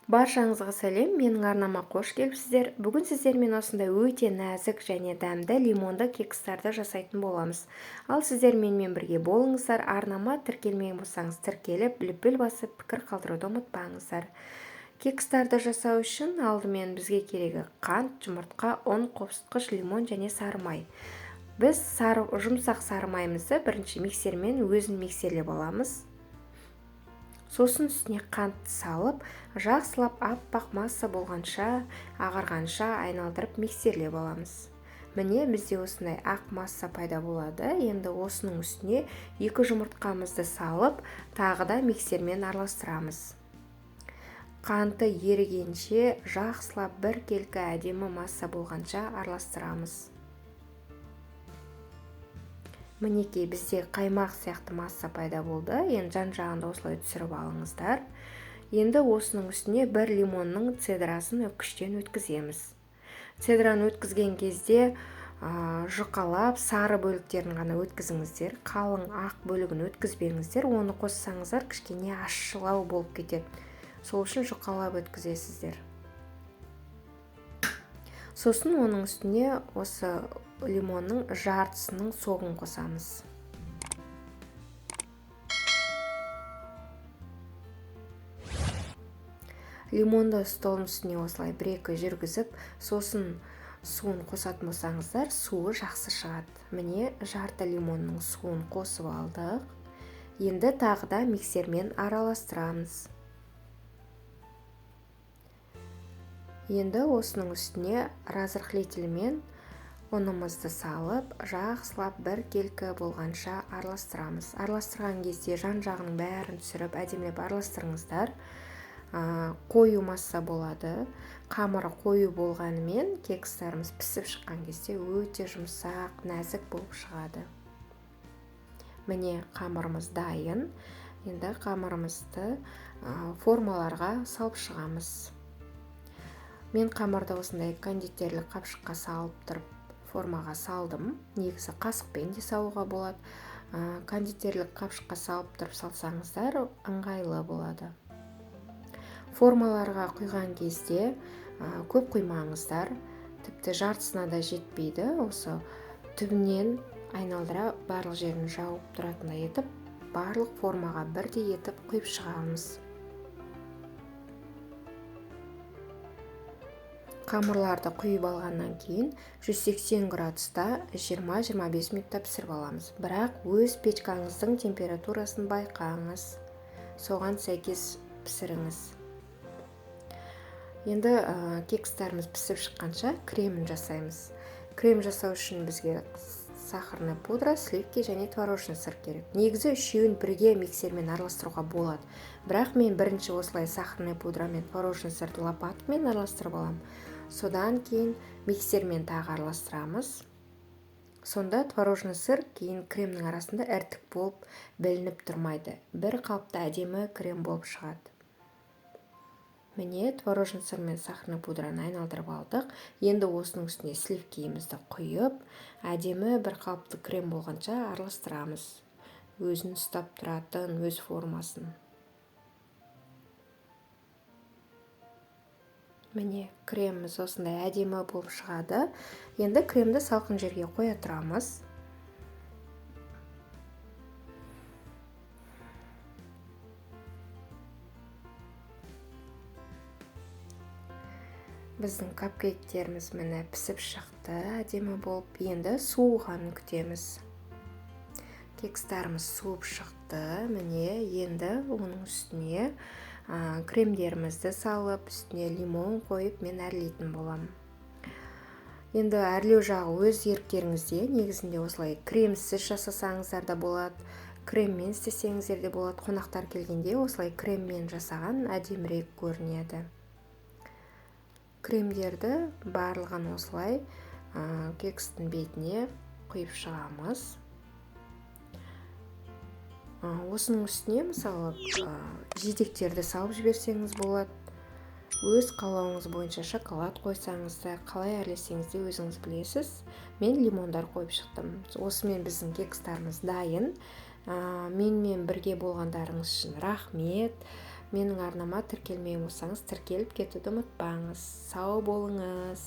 Баршаңызға сәлем, менің арнама қош келіпсіздер. Бүгін сіздермен осындай өте нәзік және дәмді лимонды кекстарды жасайтын боламыз. Ал сіздер менімен бірге болыңыздар. Арнама тіркелмеген болсаңыз тіркеліп, лүпіл басып, пікір қалдыруды ұмытпаңыздар. Кекстарды жасау үшін алдымен бізге керегі қант, жұмыртқа, ұн, қосқыш, лимон және сары май. Біз жұмсақ сары майымызды бірінші миксермен өзін миксерлеп аламыз. Сосын үстіне қант салып, жақсылап аппақ масса болғанша, ағарғанша айналдырып миксерлеп аламыз. Міне бізде осындай ақ масса пайда болады. Енді осының үстіне 2 жұмыртқамызды салып, тағы да миксермен араластырамыз. Қанты ерігенше жақсылап бір келкі әдемі масса болғанша араластырамыз. Мінекей бізде қаймақ сияқты масса пайда болды. Енді жан-жағында осылай түсіріп алыңыздар. Енді осының үстіне бір лимонның цедрасын үккіштен өткіземіз. Цедраны өткізген кезде жұқалап сары бөліктерін ғана өткізіңіздер. Қалың ақ бөлігін өткізбеңіздер. Оны қоссаңыздар кішкене ащылау болып кетеді. Сол үшін жұқалап өткізесіздер. Сосын оның үстіне осы лимонның жартысының соғын қосамыз. Лимонды столдың үстіне осылай бір-екі жүргізіп, сосын суын қосатын болсаңыздар, суы жақсы шығады. Міне жарты лимонның суын қосып алдық. Енді тағы да миксермен араластырамыз. Енді осының үстіне разрыхлителмен ұнымызды салып, жақсылап бір келкі болғанша араластырамыз. Араластырған кезде жан-жағының бәрін түсіріп, әдемілеп араластырыңыздар. Қою масса болады. Қамыры қою болғанымен кекстарымыз пісіп шыққан кезде өте жұмсақ, нәзік болып шығады. Міне қамырымыз дайын. Енді қамырымызды формаларға салып шығамыз. Мен қамырды осындай кондитерлік қапшыққа салып тұрып формаға салдым. Негізі қасықпен де салуға болады. Кондитерлік қапшыққа салып тұрып салсаңыздар ыңғайлы болады. Формаларға құйған кезде көп құймаңыздар. Тіпті жартысына да жетпейді. Осы түбінен айналдыра барлық жерін жауып тұратындай етіп, барлық формаға бірдей етіп құйып шығамыз. Қамырларды құйып алғаннан кейін 180 градуста 20-25 минутта пісіріп аламыз. Бірақ өз печкаңыздың температурасын байқаңыз. Соған сәйкес пісіріңіз. Енді кекстарымыз пісіп шыққанша кремін жасаймыз. Крем жасау үшін бізге сахарный пудра, сливки және творожный сыр керек. Негізі үшеуін бірге миксермен араластыруға болады. Бірақ мен бірінші осылай сахарный пудра мен творожный сырды лопатамен араластырып аламын. Содан кейін миксермен тағы араластырамыз. Сонда творожный сыр кейін кремнің арасында іртік болып білініп тұрмайды. Бір қалыпта әдемі крем болып шығады. Міне творожный сыр мен сахарный пудраны айналдырып алдық. Енді осының үстіне сливкиімізді құйып, әдемі бір қалыпты крем болғанша араластырамыз. Өзін ұстап тұратын өз формасын. Міне креміміз осындай әдемі болып шығады. Енді кремді салқын жерге қоя тұрамыз. Біздің капкейктеріміз міне пісіп шықты, әдемі болып. Енді суығанын күтеміз. Кекстарымыз суып шықты. Міне енді оның үстіне кремдерімізді салып, үстіне лимон қойып мен әрлейтін боламын. Енді әрлеу жағы өз еріктеріңізде. Негізінде осылай кремсіз жасасаңыздар да болады, креммен істесеңіздер де болады. Қонақтар келгенде осылай креммен жасаған әдемірек көрінеді. Кремдерді барлығын осылай кекстің бетіне құйып шығамыз. Осының үстіне мысалы жидектерді салып жіберсеңіз болады. Өз қалауыңыз бойынша шоколад қойсаңыз да, қалай әрлесеңіз де өзіңіз білесіз. Мен лимондар қойып шықтым. Осымен біздің кекстарымыз дайын. Менімен бірге болғандарыңыз үшін рахмет. менің арнама тіркелмеген болсаңыз тіркеліп кетуді ұмытпаңыз. Сау болыңыз.